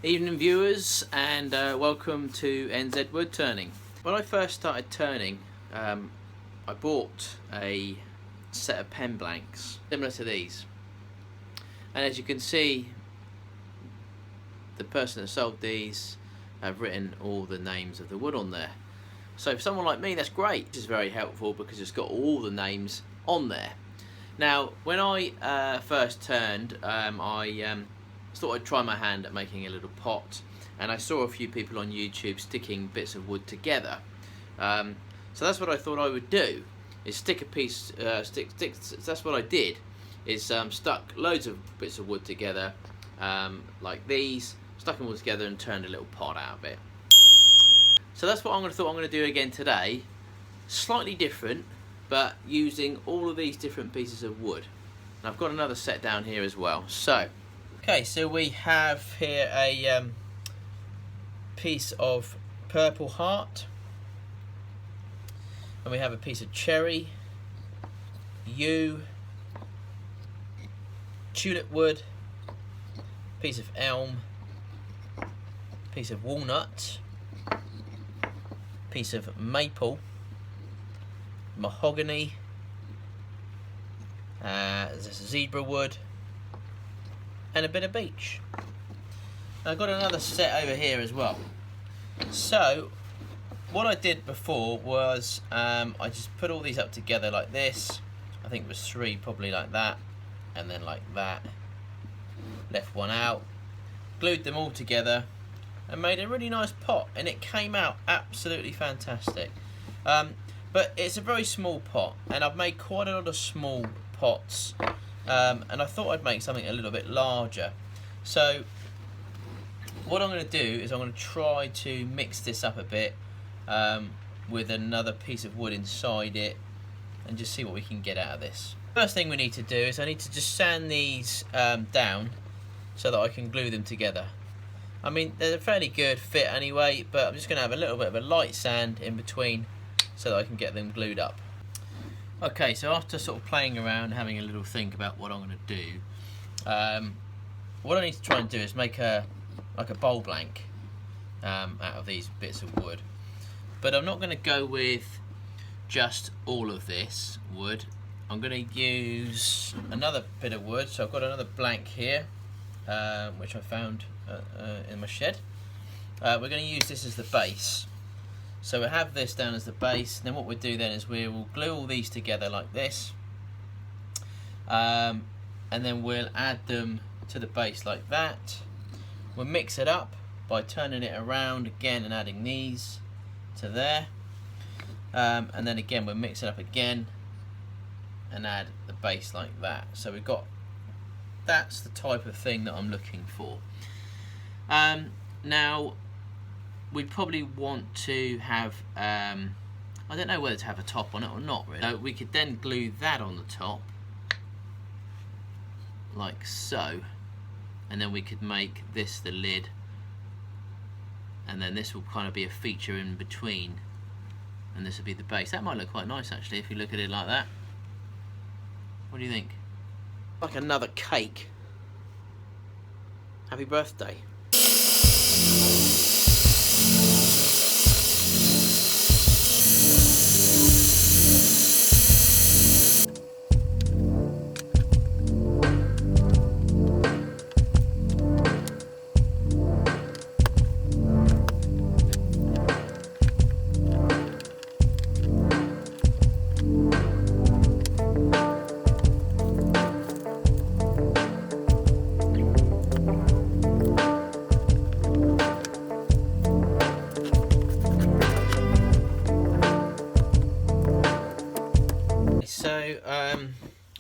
Evening viewers, and welcome to NZ Woodturning. When I first started turning, I bought a set of pen blanks similar to these, and as you can see, the person that sold these have written all the names of the wood on there. So for someone like me, that's great. This is very helpful because it's got all the names on there. Now when I first turned, I thought I'd try my hand at making a little pot, and I saw a few people on YouTube sticking bits of wood together. So that's what I thought I would do, is stick a piece, that's what I did, is stuck loads of bits of wood together, like these, stuck them all together and turned a little pot out of it. So that's what I'm going to do again today, slightly different, but using all of these different pieces of wood. And I've got another set down here as well. Okay, so we have here a piece of purple heart, and we have a piece of cherry, yew, tulip wood, piece of elm, piece of walnut, piece of maple, mahogany, there's zebra wood, and a bit of beech. And I've got another set over here as well. So what I did before was I just put all these up together like this. I think it was 3 probably, like that, and then like that. Left one out, glued them all together, and made a really nice pot, and it came out absolutely fantastic. But it's a very small pot, and I've made quite a lot of small pots, and I thought I'd make something a little bit larger. So what I'm going to do is I'm going to try to mix this up a bit with another piece of wood inside it, and just see what we can get out of this. First thing we need to do is I need to just sand these down so that I can glue them together. I mean, they're a fairly good fit anyway, but I'm just going to have a little bit of a light sand in between so that I can get them glued up. Okay, so after sort of playing around, having a little think about what I'm going to do, what I need to try and do is make like a bowl blank out of these bits of wood. But I'm not going to go with just all of this wood. I'm going to use another bit of wood. So I've got another blank here, which I found in my shed. We're going to use this as the base. So we have this down as the base. Then what we'll do then is we will glue all these together like this, and then we'll add them to the base like that. We'll mix it up by turning it around again and adding these to there, and then again we'll mix it up again and add the base like that. So we've got, that's the type of thing that I'm looking for. Now we'd probably want to have, I don't know whether to have a top on it or not really. So we could then glue that on the top, like so, and then we could make this the lid, and then this will kind of be a feature in between, and this will be the base. That might look quite nice actually if you look at it like that. What do you think? Like another cake. Happy birthday.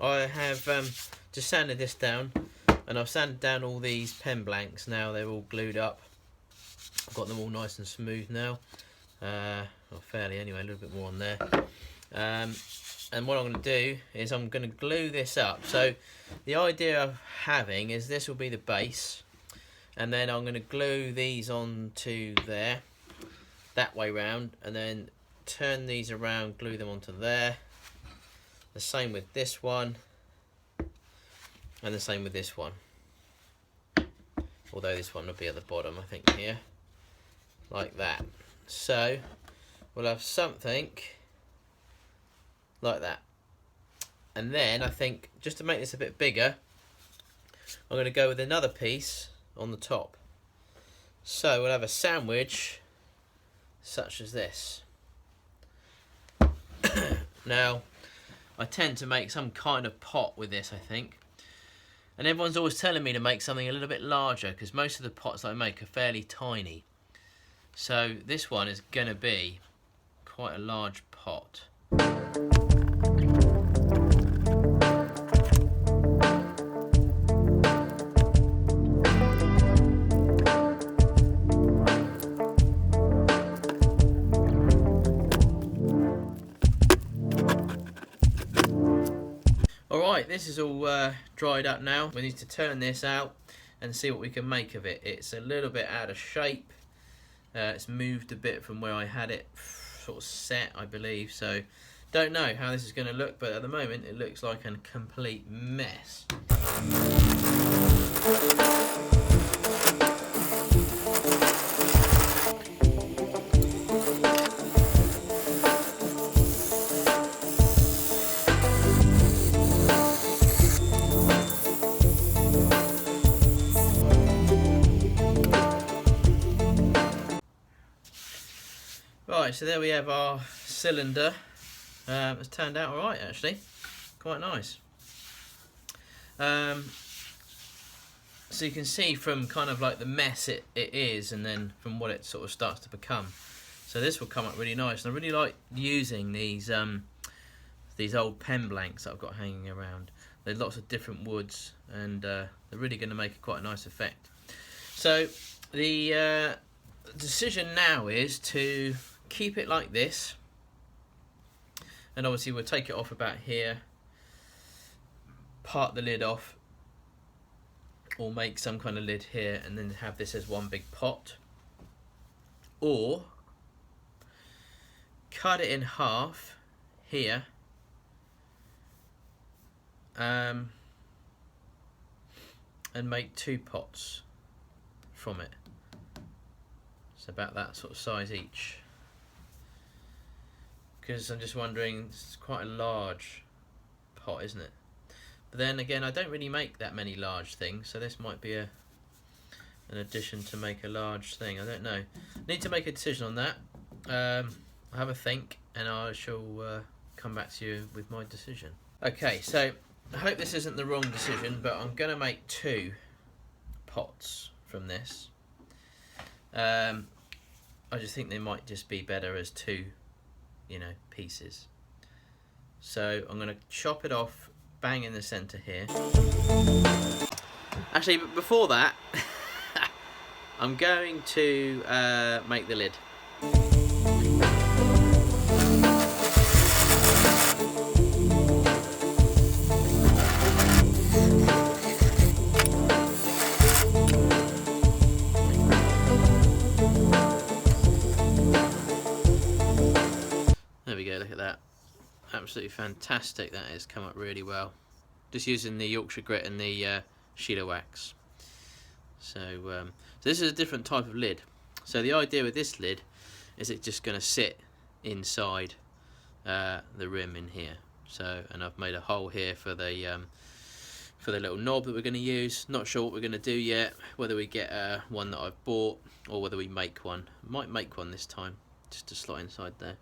I have just sanded this down, and I've sanded down all these pen blanks. Now they're all glued up. I've got them all nice and smooth now, well, fairly anyway, a little bit more on there. And what I'm going to do is I'm going to glue this up. So the idea of having is this will be the base, and then I'm going to glue these onto there, that way round, and then turn these around, glue them onto there. The same with this one, and the same with this one. although this one will be at the bottom, I think, here, like that. So we'll have something like that. And then I think, just to make this a bit bigger, I'm going to go with another piece on the top. So we'll have a sandwich such as this. Now, I tend to make some kind of pot with this, I think. And everyone's always telling me to make something a little bit larger, because most of the pots that I make are fairly tiny. So this one is going to be quite a large pot. Alright, this is all dried up now. We need to turn this out and see what we can make of it. It's a little bit out of shape. It's moved a bit from where I had it sort of set, I believe. So, don't know how this is going to look, but at the moment it looks like a complete mess. Right, so there we have our cylinder. It's turned out alright, actually. Quite nice. So you can see from kind of like the mess it is, and then from what it sort of starts to become. So this will come up really nice. And I really like using these old pen blanks that I've got hanging around. They're lots of different woods, and they're really going to make quite a nice effect. So the decision now is to keep it like this, and obviously we'll take it off about here, part the lid off, or make some kind of lid here, and then have this as one big pot, or cut it in half here, and make two pots from it. It's about that sort of size each. Because I'm just wondering, it's quite a large pot, isn't it? But then again, I don't really make that many large things, so this might be an addition to make a large thing. I don't know. Need to make a decision on that. I'll have a think, and I shall come back to you with my decision. Okay, so I hope this isn't the wrong decision, but I'm going to make two pots from this. I just think they might just be better as two, pieces. So I'm going to chop it off, bang in the center here. Actually, before that, I'm going to make the lid. There we go, look at that. Absolutely fantastic that is, come up really well. Just using the Yorkshire grit and the Sheila wax. So this is a different type of lid. So the idea with this lid is it's just going to sit inside the rim in here. So, and I've made a hole here for the little knob that we're going to use. Not sure what we're going to do yet, whether we get one that I've bought or whether we make one. Might make one this time, just to slot inside there.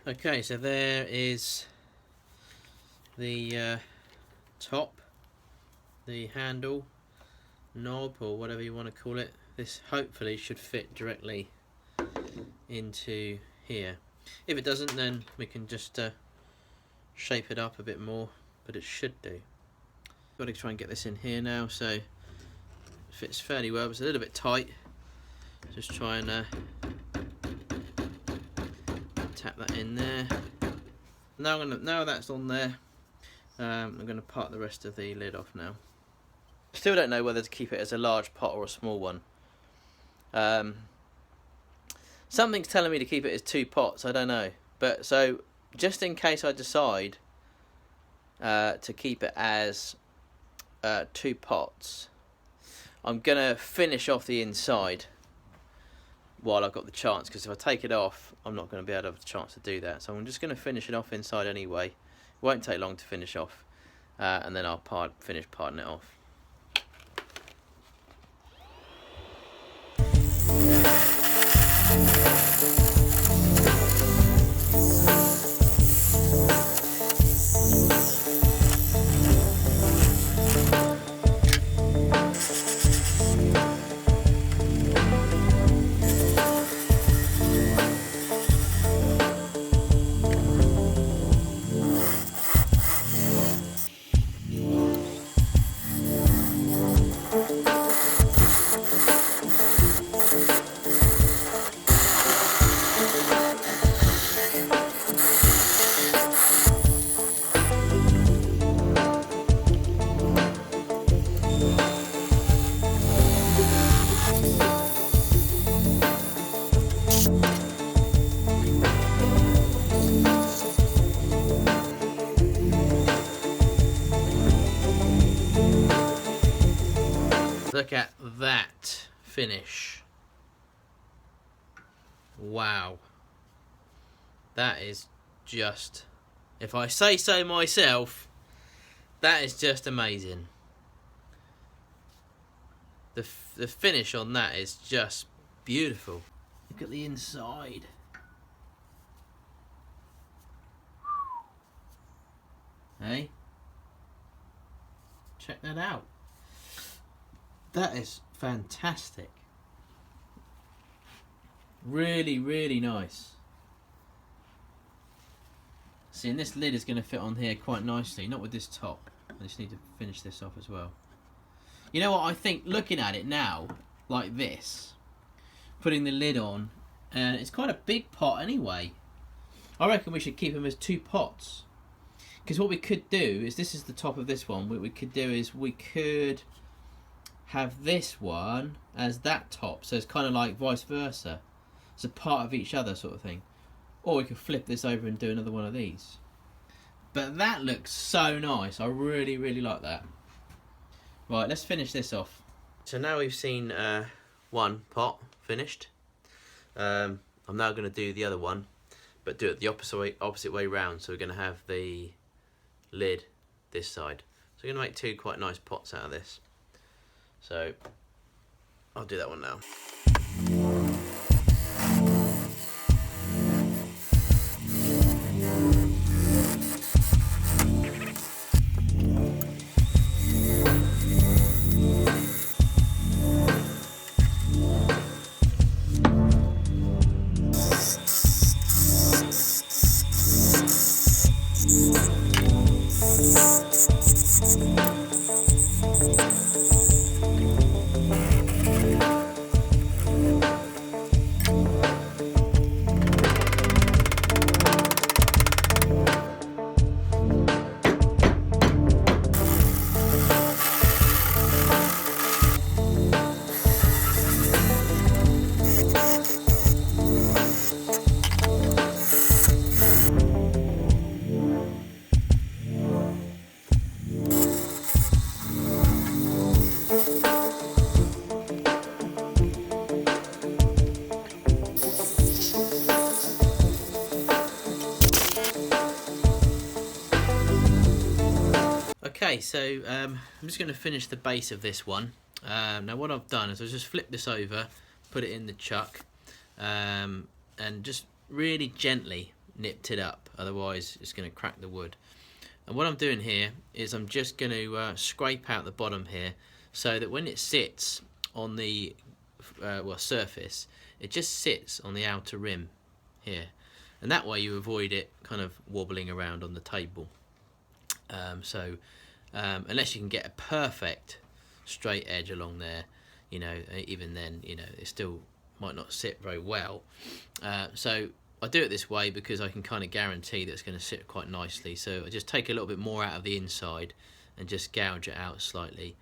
Okay, so there is the top, the handle, knob, or whatever you want to call it. This hopefully should fit directly into here. If it doesn't, then we can just shape it up a bit more, but it should do. Got to try and get this in here now, so fits fairly well, but it's a little bit tight. Just try and tap that in there. Now that's on there, I'm gonna part the rest of the lid off now. Still don't know whether to keep it as a large pot or a small one. Something's telling me to keep it as 2 pots. I don't know, but so just in case I decide to keep it as 2 pots, I'm gonna finish off the inside while I've got the chance, because if I take it off I'm not going to be able to have the chance to do that. So I'm just going to finish it off inside anyway. It won't take long to finish off, and then I'll finish parting it off. Look at that finish. Wow. That is just, if I say so myself, that is just amazing. The finish on that is just beautiful. Look at the inside. Hey? Check that out. That is fantastic. Really, really nice. See, and this lid is going to fit on here quite nicely, not with this top. I just need to finish this off as well. You know what, I think looking at it now, like this, putting the lid on, and it's quite a big pot anyway. I reckon we should keep them as 2 pots. Because what we could do is, this is the top of this one, what we could do is we could have this one as that top, so it's kind of like vice versa. It's a part of each other sort of thing. Or we could flip this over and do another one of these. But that looks so nice. I really, really like that. Right, let's finish this off. So now we've seen one pot finished. I'm now going to do the other one, but do it the opposite way round. So we're going to have the lid this side. So we're going to make 2 quite nice pots out of this. So I'll do that one now. Okay, so I'm just going to finish the base of this one. Now what I've done is I've just flipped this over, put it in the chuck, and just really gently nipped it up, otherwise it's going to crack the wood. And what I'm doing here is I'm just going to scrape out the bottom here, so that when it sits on the surface, it just sits on the outer rim here, and that way you avoid it kind of wobbling around on the table. Unless you can get a perfect straight edge along there, you know, even then, you know, it still might not sit very well. So I do it this way because I can kind of guarantee that it's going to sit quite nicely. So I just take a little bit more out of the inside and just gouge it out slightly,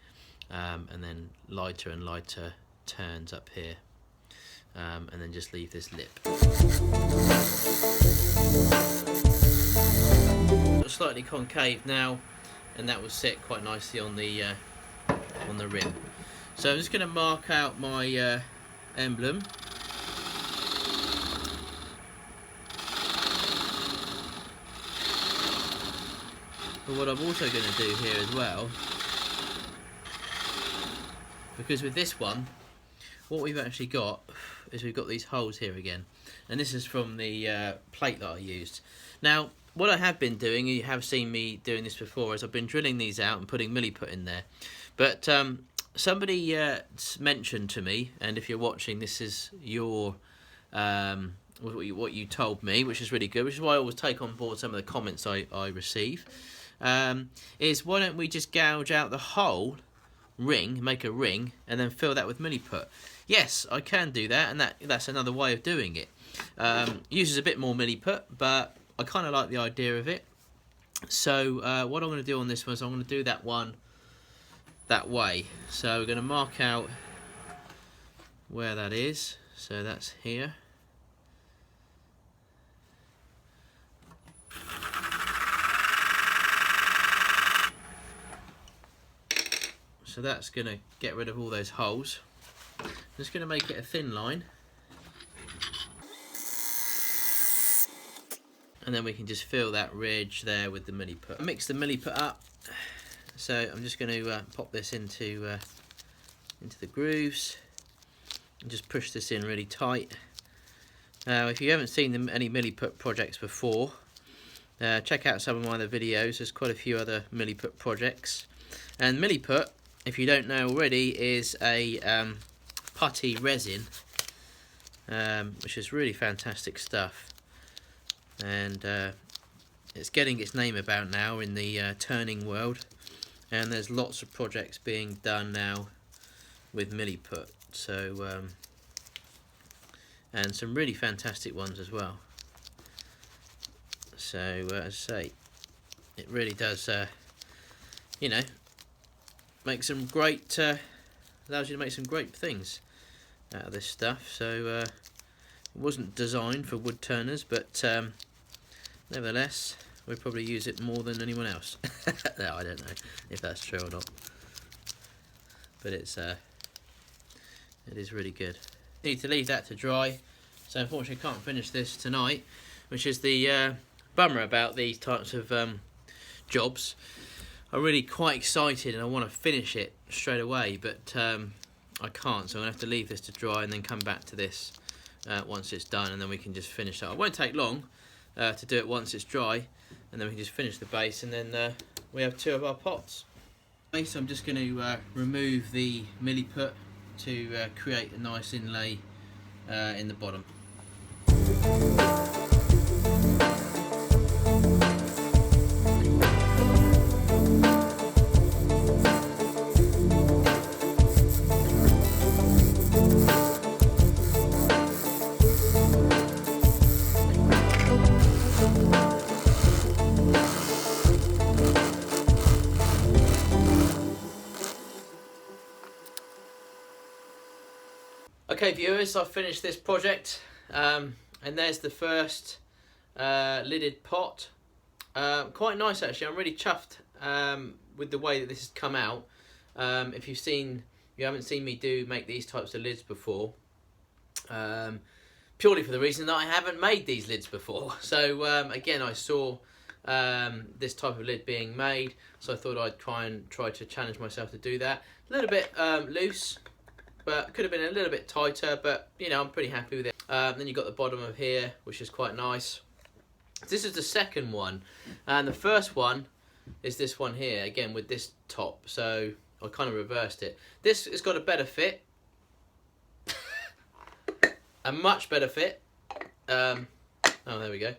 and then lighter and lighter turns up here, and then just leave this lip. Slightly concave now, and that will sit quite nicely on the rim. So I'm just going to mark out my emblem. But what I'm also going to do here as well, because with this one, what we've actually got is we've got these holes here again, and this is from the plate that I used. Now, what I have been doing, you have seen me doing this before, is I've been drilling these out and putting milliput in there. But somebody mentioned to me, and if you're watching, this is your what you told me, which is really good, which is why I always take on board some of the comments I receive, is why don't we just gouge out the whole ring, make a ring, and then fill that with milliput. Yes, I can do that, and that's another way of doing it. Uses a bit more milliput, but I kind of like the idea of it. So what I'm going to do on this one is I'm going to do that one that way. So we're going to mark out where that is. So that's here. So that's going to get rid of all those holes. I'm just going to make it a thin line. And then we can just fill that ridge there with the milliput. Mix the milliput up. So I'm just going to pop this into the grooves and just push this in really tight. Now, if you haven't seen any milliput projects before, check out some of my other videos. There's quite a few other milliput projects. And milliput, if you don't know already, is a putty resin, which is really fantastic stuff. And it's getting its name about now in the turning world, and there's lots of projects being done now with milliput, so and some really fantastic ones as well. So as I say, it really does you know, make some great allows you to make some great things out of this stuff. So it wasn't designed for wood turners, but nevertheless, we probably use it more than anyone else. No, I don't know if that's true or not, but it is really good. Need to leave that to dry, so unfortunately I can't finish this tonight, which is the bummer about these types of jobs. I'm really quite excited and I want to finish it straight away, but I can't, so I'm going to have to leave this to dry and then come back to this once it's done, and then we can just finish that. It won't take long to do it once it's dry, and then we can just finish the base, and then we have two of our pots. So I'm just going to remove the milliput to create a nice inlay in the bottom. Okay viewers, I've finished this project, and there's the first lidded pot. Quite nice actually. I'm really chuffed with the way that this has come out. If you haven't seen me make these types of lids before, purely for the reason that I haven't made these lids before. So again, I saw this type of lid being made, so I thought I'd try to challenge myself to do that. A little bit loose, but could have been a little bit tighter, but you know, I'm pretty happy with it. Then you've got the bottom of here, which is quite nice. This is the second one, and the first one is this one here, again with this top, so I kind of reversed it. This has got a better fit, a much better fit. Oh, there we go.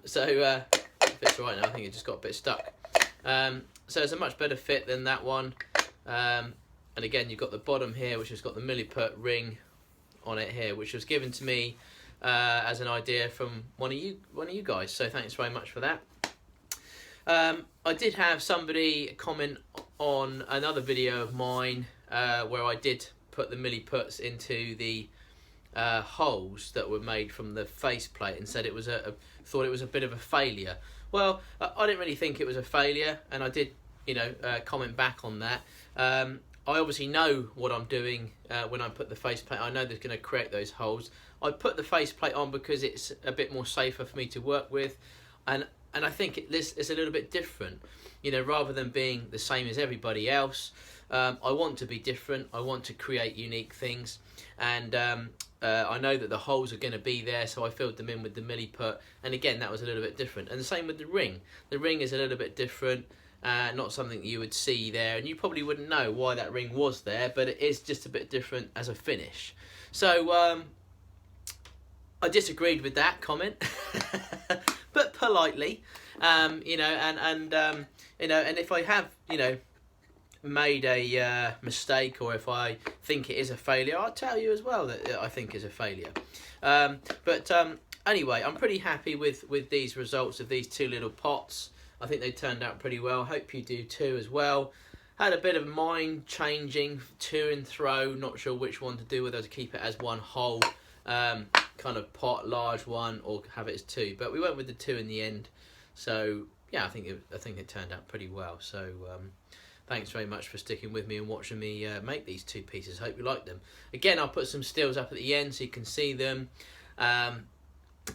So it fits right now. I think it just got a bit stuck. So it's a much better fit than that one. and again, you've got the bottom here, which has got the milliput ring on it here, which was given to me as an idea from one of you guys. So thanks very much for that. I did have somebody comment on another video of mine where I did put the milliputs into the holes that were made from the faceplate, and said it was thought it was a bit of a failure. Well, I didn't really think it was a failure, and I did, comment back on that. I obviously know what I'm doing when I put the faceplate. I know that's going to create those holes. I put the faceplate on because it's a bit more safer for me to work with, and I think it's a little bit different. Rather than being the same as everybody else, I want to be different. I want to create unique things, and I know that the holes are going to be there, so I filled them in with the milliput, and again, that was a little bit different. And the same with the ring. The ring is a little bit different. Not something that you would see there, and you probably wouldn't know why that ring was there, but it is just a bit different as a finish. So I disagreed with that comment, but politely, and if I have made a mistake, or if I think it is a failure, I'll tell you as well that I think it's a failure. Anyway, I'm pretty happy with these results of these two little pots. I think they turned out pretty well. Hope you do too as well. Had a bit of mind changing to and fro, not sure which one to do, whether to keep it as one whole kind of pot, large one, or have it as two. But we went with the two in the end. So yeah, I think it turned out pretty well. So thanks very much for sticking with me and watching me make these two pieces. Hope you like them. Again, I'll put some stills up at the end so you can see them.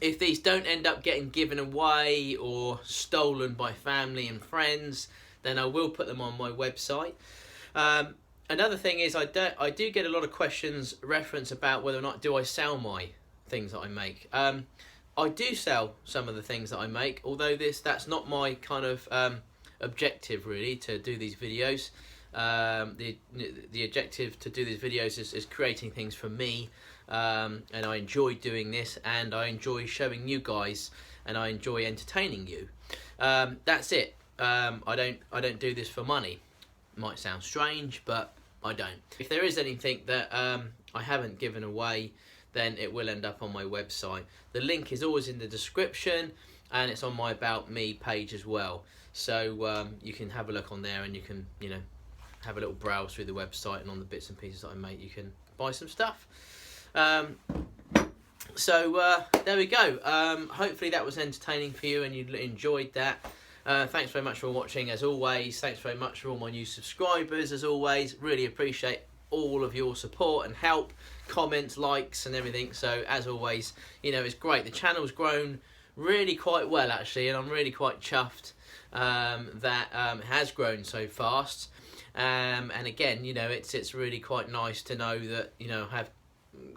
If these don't end up getting given away or stolen by family and friends, then I will put them on my website. Another thing is I do get a lot of questions reference about whether or not do I sell my things that I make. I do sell some of the things that I make, although that's not my kind of objective really to do these videos. The objective to do these videos is creating things for me. And I enjoy doing this, and I enjoy showing you guys, and I enjoy entertaining you. That's it. I don't do this for money. Might sound strange, but I don't. If there is anything that I haven't given away, then it will end up on my website. The link is always in the description, and it's on my About Me page as well. So you can have a look on there, and you can have a little browse through the website, and on the bits and pieces that I make, you can buy some stuff. So there we go. Hopefully that was entertaining for you and you enjoyed that. Thanks very much for watching as always. Thanks very much for all my new subscribers as always. Really appreciate all of your support and help, comments, likes and everything. So as always, it's great. The channel's grown really quite well actually, and I'm really quite chuffed that it has grown so fast. And again, it's really quite nice to know that I have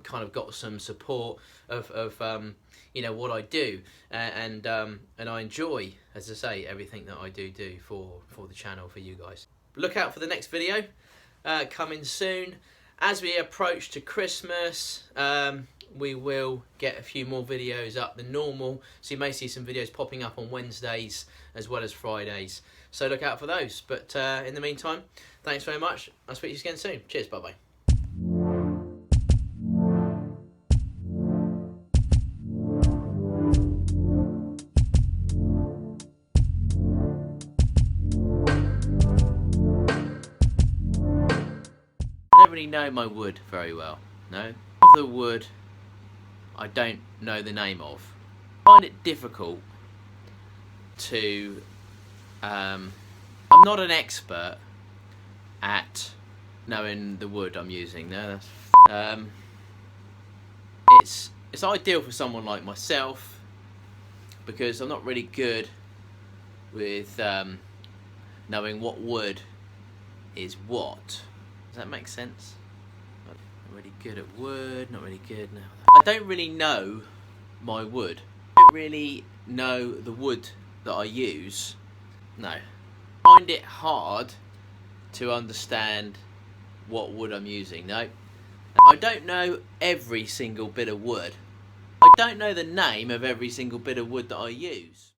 kind of got some support of what I do, and I enjoy, as I say, everything that I do for the channel, for you guys. Look out for the next video coming soon. As we approach to Christmas, we will get a few more videos up than normal, so you may see some videos popping up on Wednesdays as well as Fridays, so look out for those. But in the meantime, thanks very much. I'll speak to you again soon. Cheers, bye bye. I don't really know my wood very well, no. Of the wood I don't know the name of. I find it difficult to, I'm not an expert at knowing the wood I'm using. No, it's ideal for someone like myself because I'm not really good with knowing what wood is what. Does that make sense? Not really good at wood, not really good. No. I don't really know my wood. I don't really know the wood that I use. No. I find it hard to understand what wood I'm using. No. I don't know every single bit of wood. I don't know the name of every single bit of wood that I use.